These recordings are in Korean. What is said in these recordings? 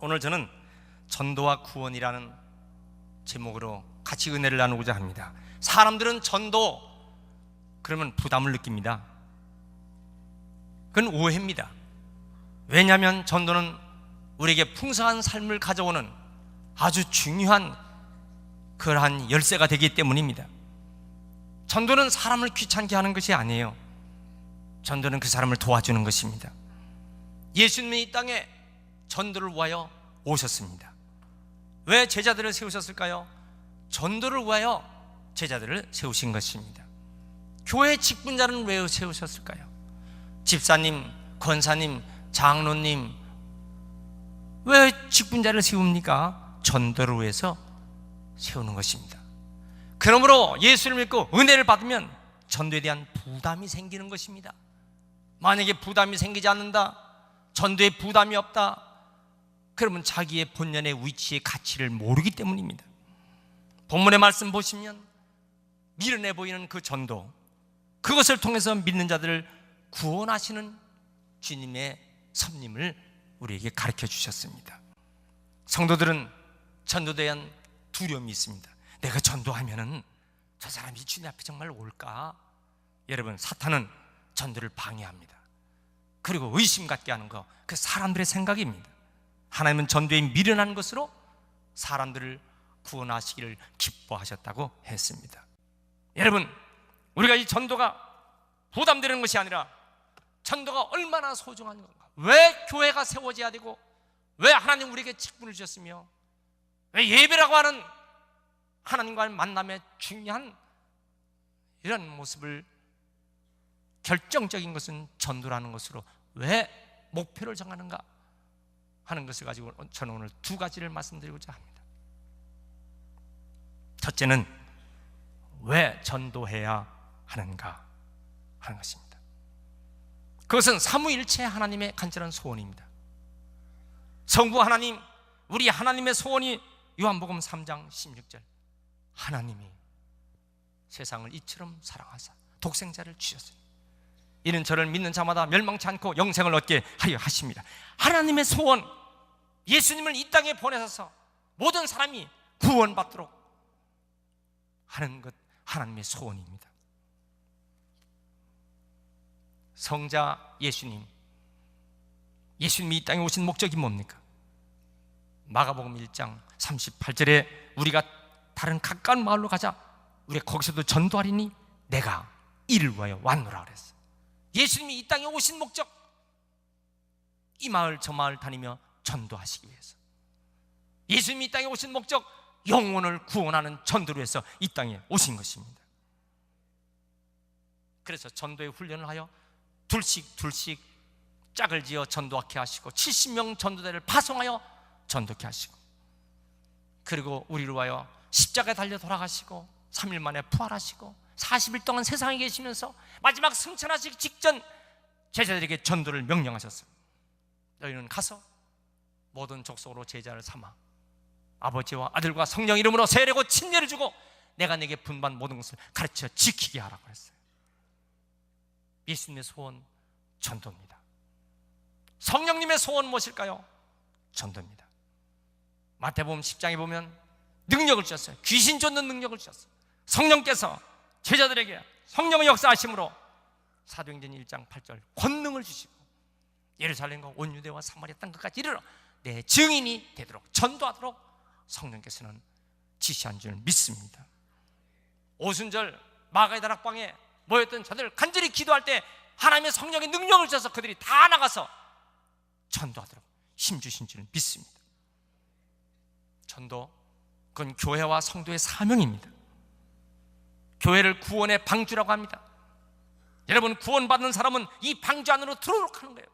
오늘 저는 전도와 구원이라는 제목으로 같이 은혜를 나누고자 합니다. 사람들은 전도 그러면 부담을 느낍니다. 그건 오해입니다. 왜냐하면 전도는 우리에게 풍성한 삶을 가져오는 아주 중요한 그러한 열쇠가 되기 때문입니다. 전도는 사람을 귀찮게 하는 것이 아니에요. 전도는 그 사람을 도와주는 것입니다. 예수님이 이 땅에 전도를 위하여 오셨습니다. 왜 제자들을 세우셨을까요? 전도를 위하여 제자들을 세우신 것입니다. 교회 직분자는 왜 세우셨을까요? 집사님, 권사님, 장로님, 왜 직분자를 세웁니까? 전도를 위해서 세우는 것입니다. 그러므로 예수를 믿고 은혜를 받으면 전도에 대한 부담이 생기는 것입니다. 만약에 부담이 생기지 않는다, 전도에 부담이 없다, 그러면 자기의 본연의 위치의 가치를 모르기 때문입니다. 본문의 말씀 보시면 미련해 보이는 그 전도, 그것을 통해서 믿는 자들을 구원하시는 주님의 섭림을 우리에게 가르쳐 주셨습니다. 성도들은 전도에 대한 두려움이 있습니다. 내가 전도하면은 저 사람이 주님 앞에 정말 올까? 여러분, 사탄은 전도를 방해합니다. 그리고 의심 갖게 하는 거, 그 사람들의 생각입니다. 하나님은 전도에 미련한 것으로 사람들을 구원하시기를 기뻐하셨다고 했습니다. 여러분, 우리가 이 전도가 부담되는 것이 아니라 전도가 얼마나 소중한 건가, 왜 교회가 세워져야 되고, 왜 하나님 우리에게 직분을 주셨으며, 왜 예배라고 하는 하나님과의 만남의 중요한 이런 모습을, 결정적인 것은 전도라는 것으로 왜 목표를 정하는가 하는 것을 가지고 저는 오늘 두 가지를 말씀드리고자 합니다. 첫째는 왜 전도해야 하는가 하는 것입니다. 그것은 삼위일체 하나님의 간절한 소원입니다. 성부 하나님, 우리 하나님의 소원이 요한복음 3장 16절, 하나님이 세상을 이처럼 사랑하사 독생자를 주셨으니 이는 저를 믿는 자마다 멸망치 않고 영생을 얻게 하려 하십니다. 하나님의 소원, 예수님을 이 땅에 보내셔서 모든 사람이 구원받도록 하는 것, 하나님의 소원입니다. 성자 예수님이 이 땅에 오신 목적이 뭡니까? 마가복음 1장 38절에 우리가 다른 가까운 마을로 가자, 우리가 거기서도 전도하리니 내가 이를 위하여 왔노라 그랬어요. 예수님이 이 땅에 오신 목적, 이 마을 저 마을 다니며 전도하시기 위해서. 예수님이 이 땅에 오신 목적, 영혼을 구원하는 전도를 위해서 이 땅에 오신 것입니다. 그래서 전도의 훈련을 하여 둘씩 짝을 지어 전도하게 하시고 70명 전도대를 파송하여 전도케 하시고, 그리고 우리를 위하여 십자가에 달려 돌아가시고 3일 만에 부활하시고 40일 동안 세상에 계시면서 마지막 승천하시기 직전 제자들에게 전도를 명령하셨어요. 너희는 가서 모든 족속으로 제자를 삼아 아버지와 아들과 성령 이름으로 세례고 침례를 주고 내가 내게 분반 모든 것을 가르쳐 지키게 하라고 했어요. 예수님의 소원, 전도입니다. 성령님의 소원 무엇일까요? 전도입니다. 마태복음 10장에 보면 능력을 주셨어요. 귀신 쫓는 능력을 주셨어요. 성령께서 제자들에게 성령의 역사하심으로 사도행전 1장 8절 권능을 주시고 예루살렘과 온 유대와 사마리아 땅끝까지 이르러 내 증인이 되도록 전도하도록 성령께서는 지시한 줄 믿습니다. 오순절 마가의 다락방에 모였던 자들 간절히 기도할 때 하나님의 성령의 능력을 주셔서 그들이 다 나가서 전도하도록 힘주신 줄 믿습니다. 전도, 그건 교회와 성도의 사명입니다. 교회를 구원의 방주라고 합니다. 여러분, 구원받는 사람은 이 방주 안으로 들어오도록 하는 거예요.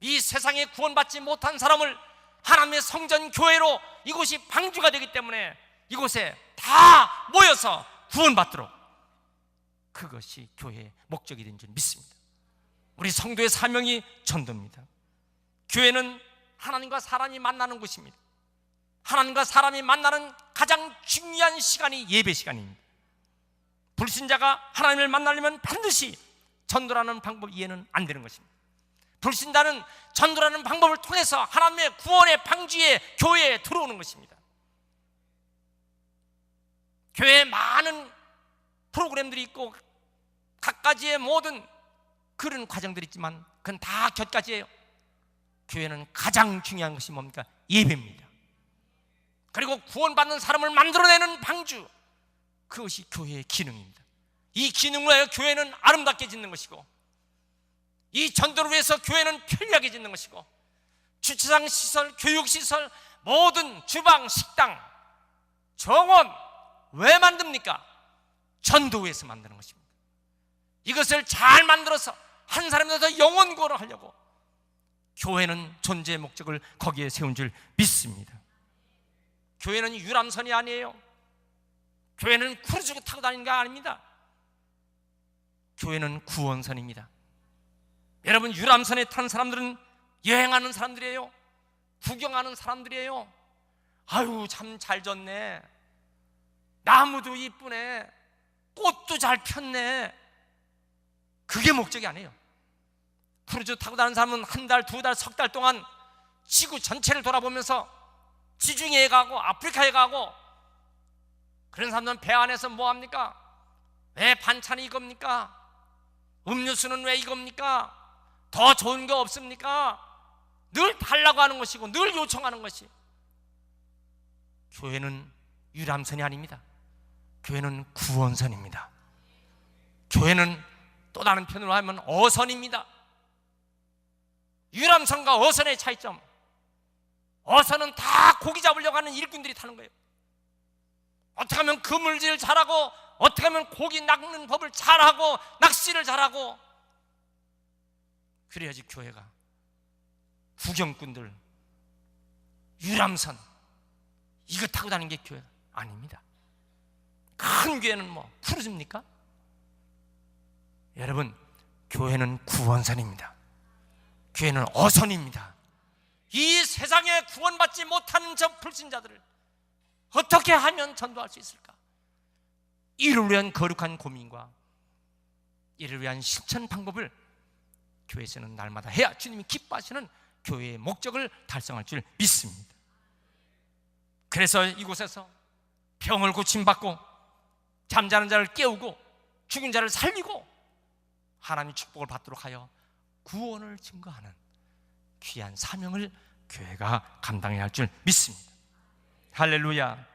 이 세상에 구원받지 못한 사람을 하나님의 성전 교회로, 이곳이 방주가 되기 때문에 이곳에 다 모여서 구원받도록, 그것이 교회의 목적이 된 줄 믿습니다. 우리 성도의 사명이 전도입니다. 교회는 하나님과 사람이 만나는 곳입니다. 하나님과 사람이 만나는 가장 중요한 시간이 예배 시간입니다. 불신자가 하나님을 만나려면 반드시 전도라는 방법 이해는 안 되는 것입니다. 불신자는 전도라는 방법을 통해서 하나님의 구원의 방주에 교회에 들어오는 것입니다. 교회에 많은 프로그램들이 있고 각가지의 모든 그런 과정들이 있지만 그건 다 곁가지예요. 교회는 가장 중요한 것이 뭡니까? 예배입니다. 그리고 구원받는 사람을 만들어내는 방주, 그것이 교회의 기능입니다. 이 기능을 위하여 교회는 아름답게 짓는 것이고, 이 전도를 위해서 교회는 편리하게 짓는 것이고, 주차장 시설, 교육시설, 모든 주방, 식당, 정원 왜 만듭니까? 전도 위해서 만드는 것입니다. 이것을 잘 만들어서 한 사람에 더 영혼 구원을 하려고 교회는 존재의 목적을 거기에 세운 줄 믿습니다. 교회는 유람선이 아니에요. 교회는 크루즈 타고 다니는 게 아닙니다. 교회는 구원선입니다. 여러분, 유람선에 탄 사람들은 여행하는 사람들이에요. 구경하는 사람들이에요. 아유, 참 잘 졌네. 나무도 이쁘네. 꽃도 잘 폈네. 그게 목적이 아니에요. 크루즈 타고 다니는 사람은 한 달, 두 달, 석 달 동안 지구 전체를 돌아보면서 지중해에 가고 아프리카에 가고, 그런 사람들은 배 안에서 뭐합니까? 왜 반찬이 이겁니까? 음료수는 왜 이겁니까? 더 좋은 거 없습니까? 늘 달라고 하는 것이고 늘 요청하는 것이. 교회는 유람선이 아닙니다. 교회는 구원선입니다. 교회는 또 다른 편으로 하면 어선입니다. 유람선과 어선의 차이점, 어선은 다 고기 잡으려고 하는 일꾼들이 타는 거예요. 어떻게 하면 그물질 잘하고, 어떻게 하면 고기 낚는 법을 잘하고, 낚시를 잘하고, 그래야지 교회가. 구경꾼들, 유람선 이거 타고 다니는 게 교회가 아닙니다. 큰 교회는 뭐 크루즈입니까? 여러분, 교회는 구원선입니다. 교회는 어선입니다. 이 세상에 구원받지 못하는 저 불신자들을 어떻게 하면 전도할 수 있을까? 이를 위한 거룩한 고민과 이를 위한 실천 방법을 교회에서는 날마다 해야 주님이 기뻐하시는 교회의 목적을 달성할 줄 믿습니다. 그래서 이곳에서 병을 고침받고 잠자는 자를 깨우고 죽은 자를 살리고 하나님의 축복을 받도록 하여 구원을 증거하는 귀한 사명을 교회가 감당해야 할 줄 믿습니다. 할렐루야.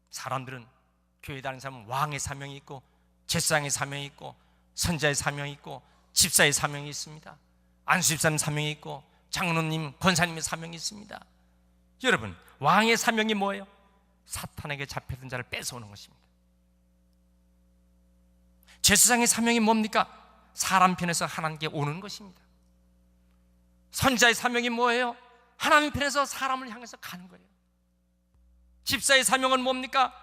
사람들은 교회에 다니는 사람은 왕의 사명이 있고 제사장의 사명이 있고 선자의 사명이 있고 집사의 사명이 있습니다. 안수집사님 사명이 있고 장로님, 권사님의 사명이 있습니다. 여러분, 왕의 사명이 뭐예요? 사탄에게 잡혀든 자를 뺏어오는 것입니다. 제사장의 사명이 뭡니까? 사람 편에서 하나님께 오는 것입니다. 선자의 사명이 뭐예요? 하나님 편에서 사람을 향해서 가는 거예요. 집사의 사명은 뭡니까?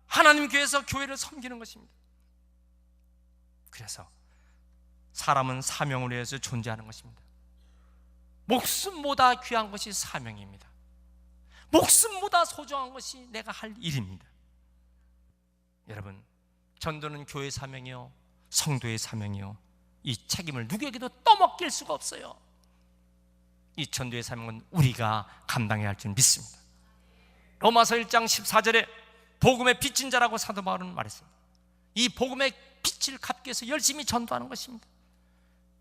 하나님 교회에서 교회를 섬기는 것입니다. 그래서 사람은 사명을 위해서 존재하는 것입니다. 목숨보다 귀한 것이 사명입니다. 목숨보다 소중한 것이 내가 할 일입니다. 여러분, 전도는 교회의 사명이요, 성도의 사명이요, 이 책임을 누구에게도 떠맡길 수가 없어요. 이 전도의 사명은 우리가 감당해야 할 줄 믿습니다. 로마서 1장 14절에 복음의 빚진 자라고 사도 바울은 말했습니다. 이 복음의 빚을 갚기 위해서 열심히 전도하는 것입니다.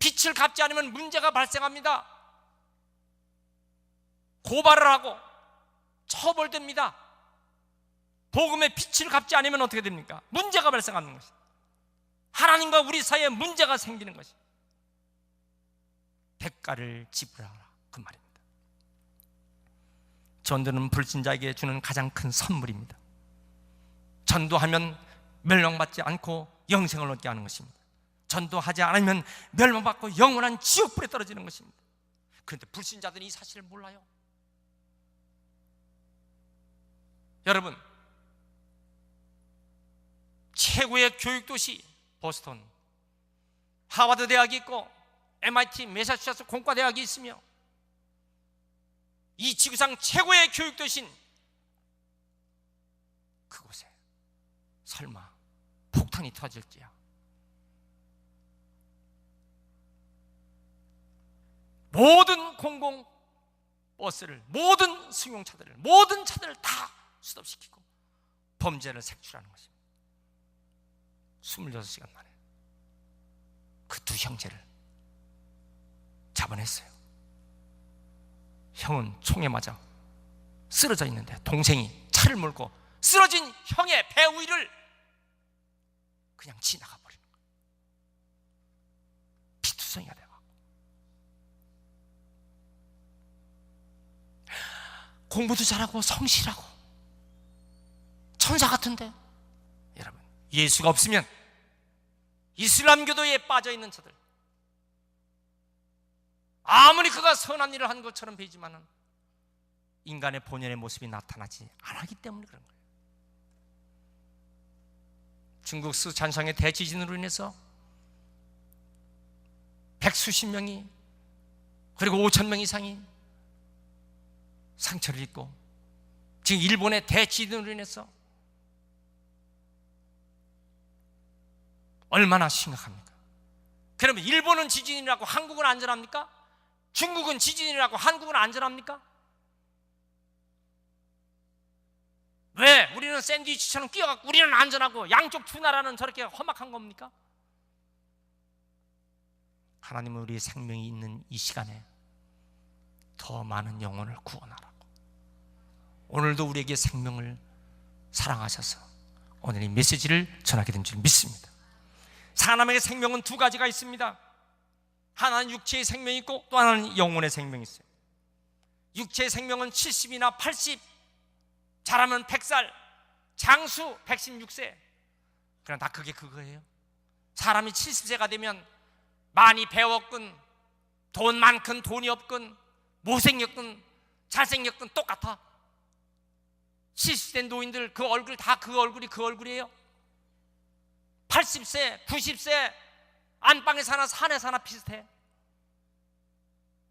빚을 갚지 않으면 문제가 발생합니다. 고발을 하고 처벌됩니다. 복음의 빚을 갚지 않으면 어떻게 됩니까? 문제가 발생하는 것입니다. 하나님과 우리 사이에 문제가 생기는 것입니다. 대가를 지불하라, 그 말입니다. 전도는 불신자에게 주는 가장 큰 선물입니다. 전도하면 멸망받지 않고 영생을 얻게 하는 것입니다. 전도하지 않으면 멸망받고 영원한 지옥불에 떨어지는 것입니다. 그런데 불신자들이 이 사실을 몰라요. 여러분, 최고의 교육도시 보스턴, 하버드 대학이 있고 MIT, 매사추세츠 공과대학이 있으며 이 지구상 최고의 교육도시인 그곳에 설마 폭탄이 터질지야. 모든 공공버스를, 모든 승용차들을, 모든 차들을 다 스톱시키고 범죄를 색출하는 것입니다. 26시간 만에 그 두 형제를 잡아냈어요. 형은 총에 맞아 쓰러져 있는데 동생이 차를 몰고 쓰러진 형의 배 위를 그냥 지나가 버리는 거예요. 피투성이가 돼요. 공부도 잘하고 성실하고 천사 같은데, 여러분, 예수가 없으면 이슬람교도에 빠져있는 자들, 아무리 그가 선한 일을 한 것처럼 보이지만은 인간의 본연의 모습이 나타나지 않았기 때문에 그런 거예요. 중국 스촨성의 대지진으로 인해서 백수십 명이, 그리고 5,000명 이상이 상처를 입고, 지금 일본의 대지진으로 인해서 얼마나 심각합니까? 그러면 일본은 지진이라고 한국은 안전합니까? 중국은 지진이라고 한국은 안전합니까? 왜 우리는 샌드위치처럼 끼어갖고 우리는 안전하고 양쪽 두 나라는 저렇게 험악한 겁니까? 하나님은 우리의 생명이 있는 이 시간에 더 많은 영혼을 구원하라고, 오늘도 우리에게 생명을 사랑하셔서 오늘 이 메시지를 전하게 된 줄 믿습니다. 사람에게 생명은 두 가지가 있습니다. 하나는 육체의 생명이 있고 또 하나는 영혼의 생명이 있어요. 육체의 생명은 70이나 80, 잘하면 100살, 장수 116세. 그냥 다 그게 그거예요. 사람이 70세가 되면 많이 배웠건 돈 많건 돈이 없건 못생겼건 잘생겼건 똑같아. 70세 노인들 그 얼굴 다 그 얼굴이 그 얼굴이에요. 80세, 90세 안방에 사나 산에 사나 비슷해.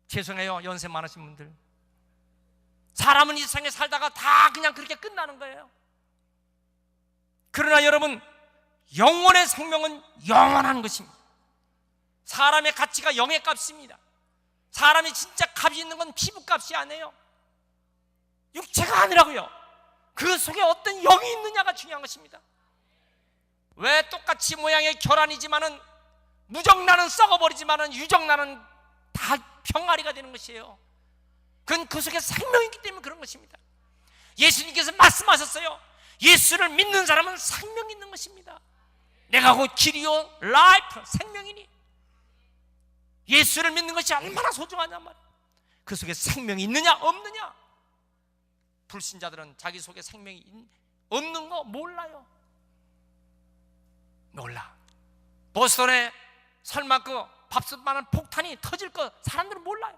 죄송해요, 연세 많으신 분들. 사람은 이 세상에 살다가 다 그냥 그렇게 끝나는 거예요. 그러나 여러분, 영혼의 생명은 영원한 것입니다. 사람의 가치가 영의 값입니다. 사람이 진짜 값이 있는 건 피부값이 아니에요. 육체가 아니라고요. 그 속에 어떤 영이 있느냐가 중요한 것입니다. 왜 똑같이 모양의 결함이지만은 무정란은 썩어버리지만은 유정란은 다 병아리가 되는 것이에요. 그건 그 속에 생명이 있기 때문에 그런 것입니다. 예수님께서 말씀하셨어요. 예수를 믿는 사람은 생명이 있는 것입니다. 내가 곧 길이요 라이프, 생명이니. 예수를 믿는 것이 얼마나 소중하냔 말이에요. 그 속에 생명이 있느냐 없느냐. 불신자들은 자기 속에 생명이 없는 거 몰라요. 몰라. 보스턴에 설마 그 밥솥만한 폭탄이 터질 거 사람들은 몰라요.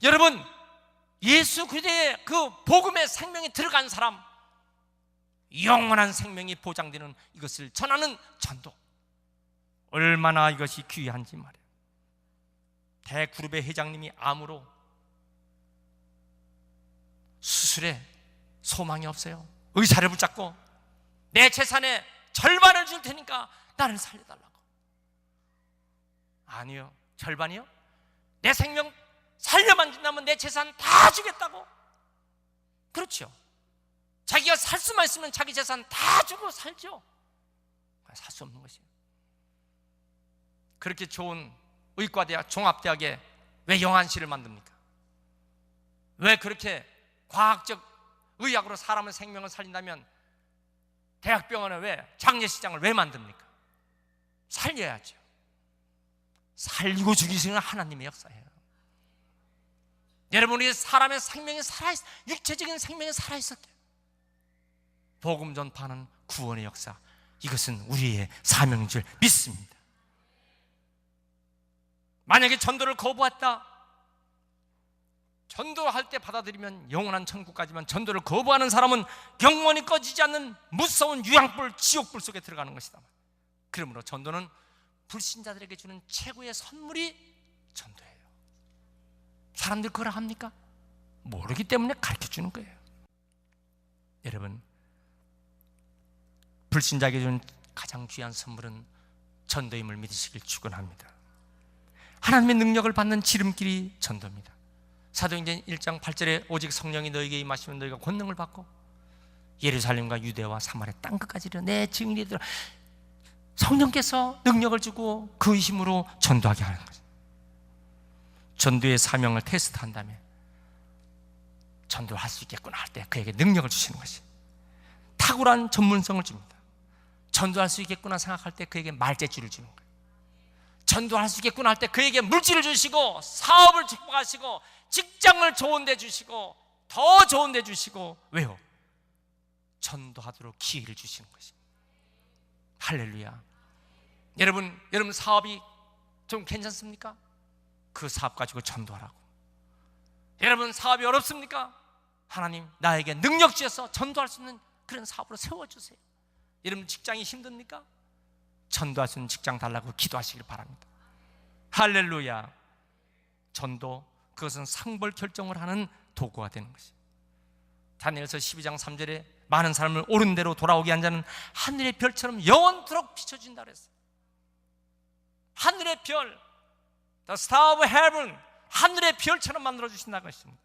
여러분, 예수 그리스도의 그 복음의 생명이 들어간 사람, 영원한 생명이 보장되는 이것을 전하는 전도, 얼마나 이것이 귀한지 말이에요. 대그룹의 회장님이 암으로 수술에 소망이 없어요. 의사를 붙잡고 내 재산의 절반을 줄 테니까 나를 살려달라고. 아니요, 절반이요? 내 생명 살려만 준다면 내 재산 다 주겠다고. 그렇죠. 자기가 살 수만 있으면 자기 재산 다 주고 살죠. 살 수 없는 것이에요. 그렇게 좋은 의과대학, 종합대학에 왜 영안실을 만듭니까? 왜 그렇게 과학적 의학으로 사람의 생명을 살린다면 대학병원에 왜 장례식장을 왜 만듭니까? 살려야죠. 살리고 죽이시는 하나님의 역사예요. 여러분, 우리 사람의 생명이 살아있, 육체적인 생명이 살아있었대요. 복음 전파는 구원의 역사, 이것은 우리의 사명인 줄 믿습니다. 만약에 전도를 거부했다, 전도할 때 받아들이면 영원한 천국까지만, 전도를 거부하는 사람은 영원히 꺼지지 않는 무서운 유황불, 지옥불 속에 들어가는 것이다. 그러므로 전도는 불신자들에게 주는 최고의 선물이 전도예요. 사람들 그걸 합니까? 모르기 때문에 가르쳐주는 거예요. 여러분, 불신자에게 주는 가장 귀한 선물은 전도의 힘을 믿으시길 축원합니다. 하나님의 능력을 받는 지름길이 전도입니다. 사도행전 1장 8절에 오직 성령이 너에게 임하시면 너희가 권능을 받고 예루살렘과 유대와 사마리아 땅끝까지 이르러 내 증인이 되리라. 성령께서 능력을 주고 그 힘으로 전도하게 하는 거죠. 전도의 사명을 테스트한 다음에 전도를 할 수 있겠구나 할 때 그에게 능력을 주시는 것이, 탁월한 전문성을 줍니다. 전도할 수 있겠구나 생각할 때 그에게 말재주를 주는 거예요. 전도할 수 있겠구나 할 때 그에게 물질을 주시고 사업을 축복하시고 직장을 좋은 데 주시고 더 좋은 데 주시고, 왜요? 전도하도록 기회를 주시는 것입니다. 할렐루야. 여러분 사업이 좀 괜찮습니까? 그 사업 가지고 전도하라고. 여러분 사업이 어렵습니까? 하나님 나에게 능력 주셔서 전도할 수 있는 그런 사업으로 세워주세요. 여러분 직장이 힘듭니까? 전도할 수 있는 직장 달라고 기도하시길 바랍니다. 할렐루야. 전도, 그것은 상벌 결정을 하는 도구가 되는 것이에요. 다니엘서 12장 3절에 많은 사람을 옳은 대로 돌아오게 한 자는 하늘의 별처럼 영원토록 비춰진다 그랬어요. 하늘의 별, The star of heaven, 하늘의 별처럼 만들어주신다는 것입니다.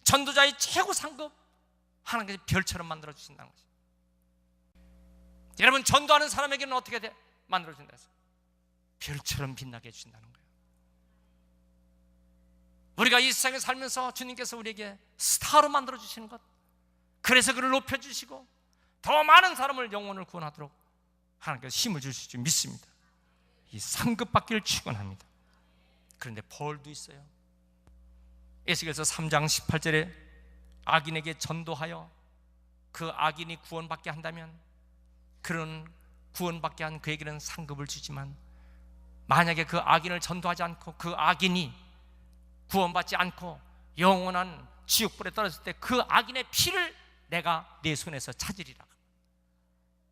전도자의 최고 상급, 하나님께서 별처럼 만들어주신다는 것입니다. 여러분 전도하는 사람에게는 어떻게 만들어준다 해서 별처럼 빛나게 해주신다는 거예요. 우리가 이 세상에 살면서 주님께서 우리에게 스타로 만들어주시는 것, 그래서 그를 높여주시고 더 많은 사람을 영혼을 구원하도록 하나님께서 힘을 주실 줄 믿습니다. 이 상급 받기를 축원합니다. 그런데 벌도 있어요. 에스겔서 3장 18절에 악인에게 전도하여 그 악인이 구원받게 한다면 그런 구원받게 한 그에게는 상급을 주지만, 만약에 그 악인을 전도하지 않고 그 악인이 구원받지 않고 영원한 지옥불에 떨어졌을 때 그 악인의 피를 내가 내 손에서 찾으리라.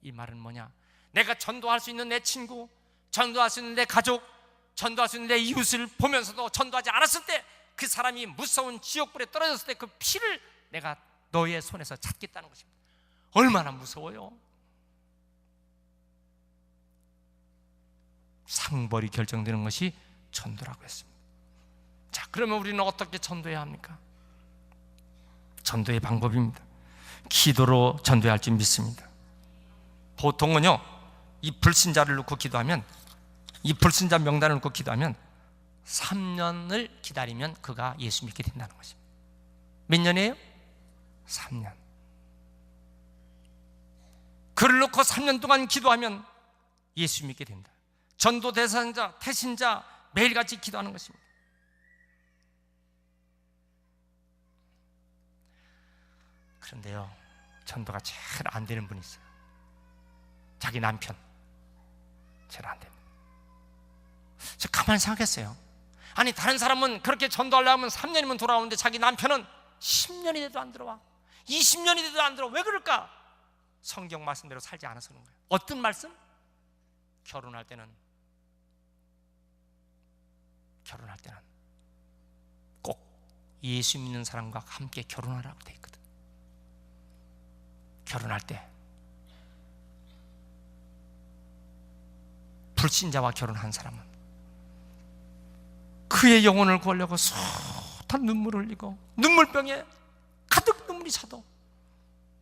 이 말은 뭐냐? 내가 전도할 수 있는 내 친구, 전도할 수 있는 내 가족, 전도할 수 있는 내 이웃을 보면서도 전도하지 않았을 때 그 사람이 무서운 지옥불에 떨어졌을 때 그 피를 내가 너의 손에서 찾겠다는 것입니다. 얼마나 무서워요. 상벌이 결정되는 것이 전도라고 했습니다. 자, 그러면 우리는 어떻게 전도해야 합니까? 전도의 방법입니다. 기도로 전도해야 할 줄 믿습니다. 보통은요, 이 불신자를 놓고 기도하면, 이 불신자 명단을 놓고 기도하면 3년을 기다리면 그가 예수 믿게 된다는 것입니다. 몇 년이에요? 3년. 그를 놓고 3년 동안 기도하면 예수 믿게 된다. 전도 대상자, 태신자 매일같이 기도하는 것입니다. 그런데요, 전도가 제일 안 되는 분이 있어요. 자기 남편. 제일 안 됩니다. 저 가만히 생각했어요. 아니 다른 사람은 그렇게 전도하려고 하면 3년이면 돌아오는데 자기 남편은 10년이 돼도 안 들어와, 20년이 돼도 안 들어와. 왜 그럴까? 성경 말씀대로 살지 않아서 그런 거예요. 어떤 말씀? 결혼할 때는 꼭 예수 믿는 사람과 함께 결혼하라고 돼 있거든. 결혼할 때 불신자와 결혼한 사람은 그의 영혼을 구하려고 숱한 눈물을 흘리고 눈물병에 가득 눈물이 차도,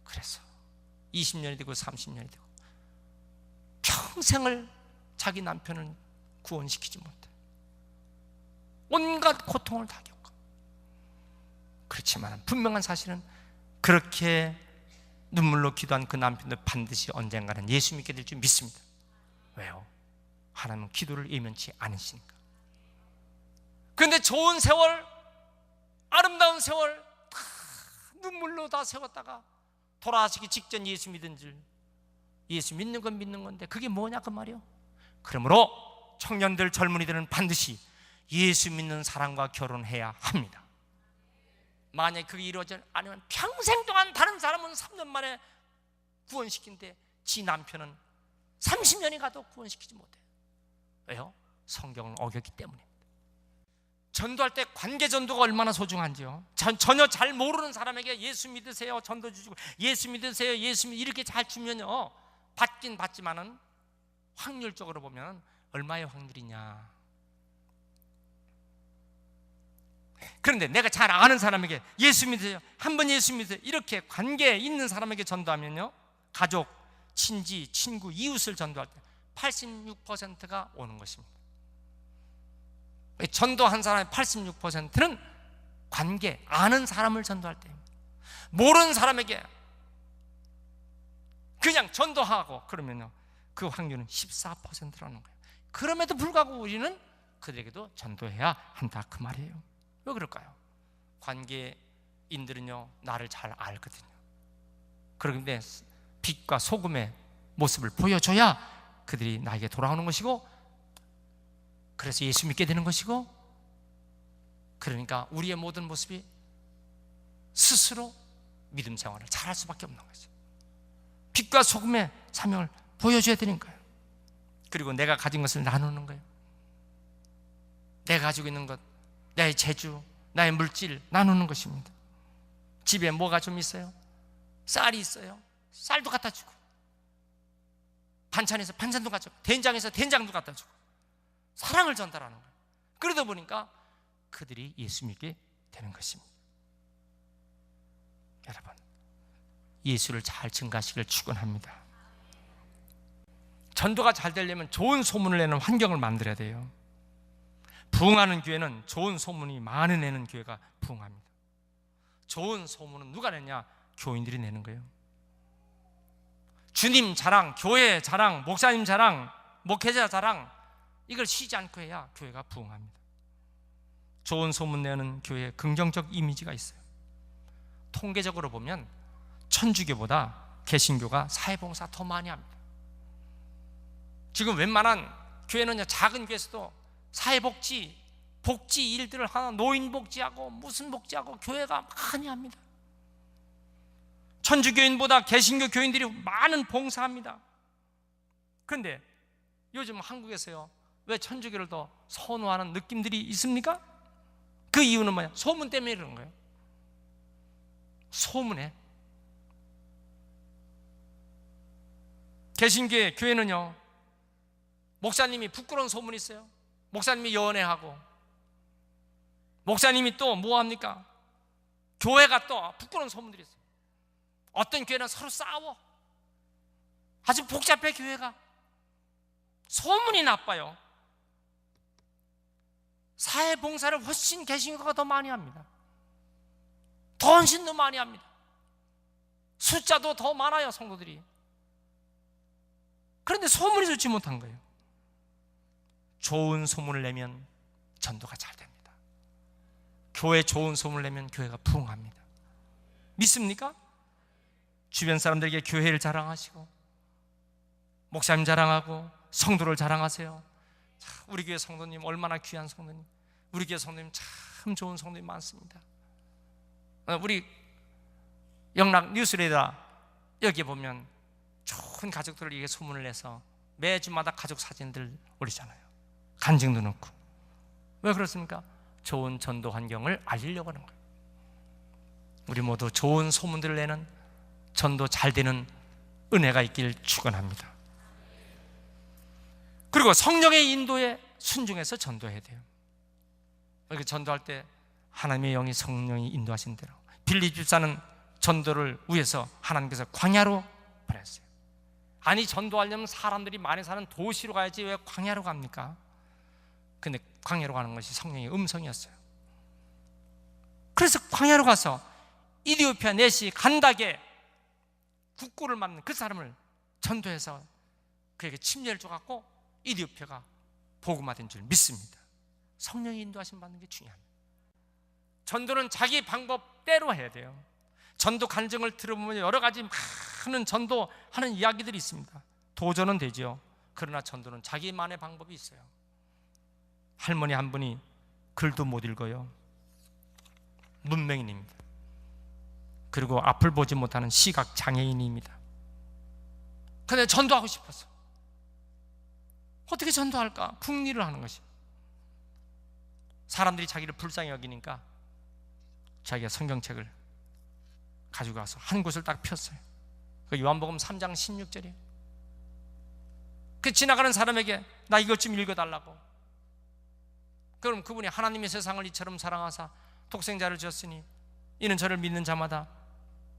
그래서 20년이 되고 30년이 되고 평생을 자기 남편은 구원시키지 못해 온갖 고통을 다 겪어. 그렇지만 분명한 사실은 그렇게 눈물로 기도한 그 남편도 반드시 언젠가는 예수 믿게 될 줄 믿습니다. 왜요? 하나님은 기도를 예면치 않으시니까. 그런데 좋은 세월, 아름다운 세월 다 눈물로 다 세웠다가 돌아가시기 직전 예수 믿은 줄, 예수 믿는 건 믿는 건데 그게 뭐냐 그 말이요. 그러므로 청년들, 젊은이들은 반드시 예수 믿는 사람과 결혼해야 합니다. 만약에 그게 이루어지지 않으면 평생 동안 다른 사람은 3년 만에 구원시킨데 지 남편은 30년이 가도 구원시키지 못해요. 왜요? 성경을 어겼기 때문입니다. 전도할 때 관계 전도가 얼마나 소중한지요. 전혀 잘 모르는 사람에게 예수 믿으세요, 전도 주시고 예수 믿으세요, 예수 믿 이렇게 잘 주면요 받긴 받지만은 확률적으로 보면 얼마의 확률이냐. 그런데 내가 잘 아는 사람에게 예수 믿으세요, 한번 예수 믿으세요, 이렇게 관계에 있는 사람에게 전도하면요, 가족, 친지, 친구, 이웃을 전도할 때 86%가 오는 것입니다. 전도한 사람의 86%는 관계, 아는 사람을 전도할 때입니다. 모르는 사람에게 그냥 전도하고 그러면요, 그 확률은 14%라는 거예요. 그럼에도 불구하고 우리는 그들에게도 전도해야 한다, 그 말이에요. 왜 그럴까요? 관계인들은요, 나를 잘 알거든요. 그런데 빛과 소금의 모습을 보여줘야 그들이 나에게 돌아오는 것이고, 그래서 예수 믿게 되는 것이고, 그러니까 우리의 모든 모습이 스스로 믿음 생활을 잘할 수밖에 없는 거죠. 빛과 소금의 사명을 보여줘야 되는 거예요. 그리고 내가 가진 것을 나누는 거예요. 내가 가지고 있는 것, 나의 재주, 나의 물질 나누는 것입니다. 집에 뭐가 좀 있어요? 쌀이 있어요. 쌀도 갖다 주고, 반찬에서 반찬도 가져고, 된장에서 된장도 갖다 주고, 사랑을 전달하는 거예요. 그러다 보니까 그들이 예수 믿게 되는 것입니다. 여러분, 예수를 잘 증가하시길 축원합니다. 전도가 잘 되려면 좋은 소문을 내는 환경을 만들어야 돼요. 부흥하는 교회는 좋은 소문이 많이 내는 교회가 부흥합니다. 좋은 소문은 누가 내냐? 교인들이 내는 거예요. 주님 자랑, 교회 자랑, 목사님 자랑, 목회자 자랑, 이걸 쉬지 않고 해야 교회가 부흥합니다. 좋은 소문 내는 교회에 긍정적 이미지가 있어요. 통계적으로 보면 천주교보다 개신교가 사회봉사 더 많이 합니다. 지금 웬만한 교회는요, 작은 교회에서도 사회복지, 복지 일들을 하나, 노인복지하고 무슨 복지하고 교회가 많이 합니다. 천주교인보다 개신교 교인들이 많은 봉사합니다. 그런데 요즘 한국에서요, 왜 천주교를 더 선호하는 느낌들이 있습니까? 그 이유는 뭐냐? 소문 때문에 그런 거예요. 소문에. 개신교의 교회는요, 목사님이 부끄러운 소문이 있어요. 목사님이 연애하고, 목사님이 또 뭐합니까? 교회가 또 부끄러운 소문들이 있어요. 어떤 교회는 서로 싸워. 아주 복잡해, 교회가. 소문이 나빠요. 사회봉사를 훨씬 개신교가 더 많이 합니다. 더 훨씬 더 많이 합니다. 숫자도 더 많아요, 성도들이. 그런데 소문이 좋지 못한 거예요. 좋은 소문을 내면 전도가 잘 됩니다. 교회 좋은 소문을 내면 교회가 부흥합니다. 믿습니까? 주변 사람들에게 교회를 자랑하시고, 목사님 자랑하고, 성도를 자랑하세요. 우리 교회 성도님 얼마나 귀한 성도님, 우리 교회 성도님 참 좋은 성도님 많습니다. 우리 영락 뉴스레더 여기 보면 좋은 가족들을 이게 소문을 내서 매주마다 가족 사진들 올리잖아요. 간증도 넣고. 왜 그렇습니까? 좋은 전도 환경을 알리려고 하는 거예요. 우리 모두 좋은 소문들을 내는, 전도 잘 되는 은혜가 있길 축원합니다. 그리고 성령의 인도에 순종해서 전도해야 돼요. 이렇게 전도할 때 하나님의 영이, 성령이 인도하신 대로. 빌립 집사는 전도를 위해서 하나님께서 광야로 보냈어요. 아니, 전도하려면 사람들이 많이 사는 도시로 가야지 왜 광야로 갑니까? 근데 광야로 가는 것이 성령의 음성이었어요. 그래서 광야로 가서 이디오피아 내시 간닥에 국고를 맞는 그 사람을 전도해서 그에게 침례를 줘갖고 이디오피아가 복음화된 줄 믿습니다. 성령의 인도하심 받는 게 중요합니다. 전도는 자기 방법대로 해야 돼요. 전도 간증을 들어보면 여러 가지 많은 전도하는 이야기들이 있습니다. 도전은 되죠. 그러나 전도는 자기만의 방법이 있어요. 할머니 한 분이 글도 못 읽어요. 문맹인입니다. 그리고 앞을 보지 못하는 시각 장애인입니다. 그런데 전도하고 싶어서 어떻게 전도할까? 풍리를 하는 것이. 사람들이 자기를 불쌍히 여기니까 자기가 성경책을 가지고 가서 한 곳을 딱 폈어요. 그 요한복음 3장 16절이에요. 그 지나가는 사람에게 나 이것 좀 읽어달라고. 그럼 그분이 하나님의 세상을 이처럼 사랑하사 독생자를 주었으니 이는 저를 믿는 자마다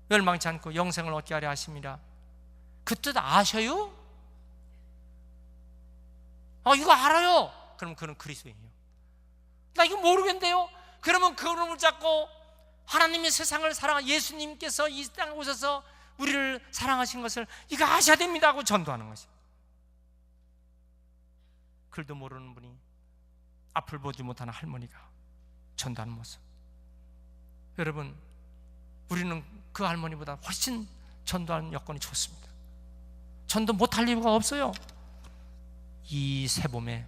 멸망치 않고 영생을 얻게 하려 하심이라. 그 뜻 아셔요? 이거 알아요. 그럼 그는 그리스도인이에요. 나 이거 모르겠는데요. 그러면 그분을 잡고 하나님의 세상을 사랑한 예수님께서 이 땅에 오셔서 우리를 사랑하신 것을 이거 아셔야 됩니다 하고 전도하는 것이에요. 글도 모르는 분이 앞을 보지 못하는 할머니가 전도하는 모습. 여러분, 우리는 그 할머니보다 훨씬 전도하는 여건이 좋습니다. 전도 못할 이유가 없어요. 이 새봄에,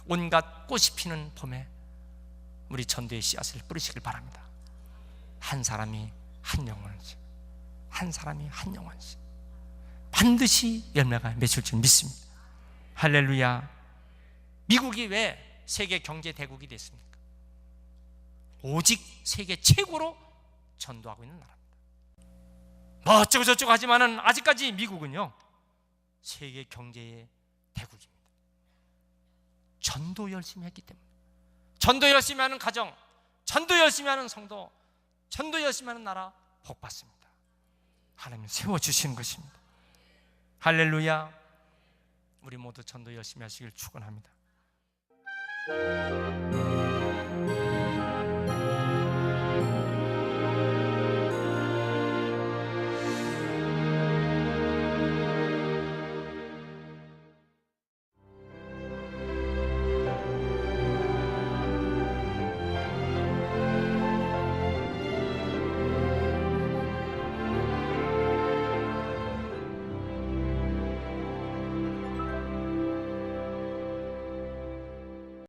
온갖 꽃이 피는 봄에 우리 전도의 씨앗을 뿌리시길 바랍니다. 한 사람이 한 영혼씩, 한 사람이 한 영혼씩 반드시 열매가 맺힐 줄 믿습니다. 할렐루야. 미국이 왜 세계 경제 대국이 됐습니까? 오직 세계 최고로 전도하고 있는 나라입니다. 뭐 어쩌고 저쩌고 하지만은 아직까지 미국은요 세계 경제의 대국입니다. 전도 열심히 했기 때문에. 전도 열심히 하는 가정, 전도 열심히 하는 성도, 전도 열심히 하는 나라 복 받습니다. 하나님 세워주시는 것입니다. 할렐루야. 우리 모두 전도 열심히 하시길 축원합니다.